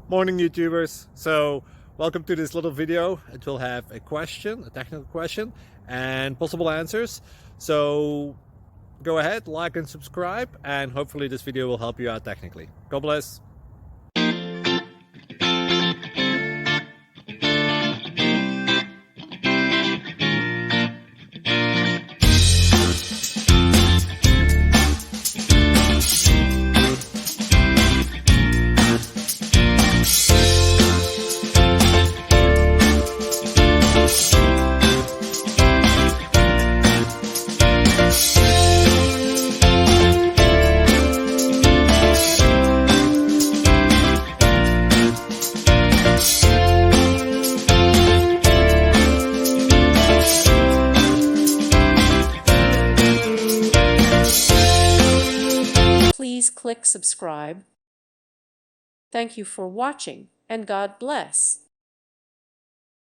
Morning YouTubers. So welcome to this little video. It will have a question, a technical question, and possible answers. So go ahead, like and subscribe, and hopefully this video will help you out technically. God bless. Please click subscribe. Thank you for watching, and God bless.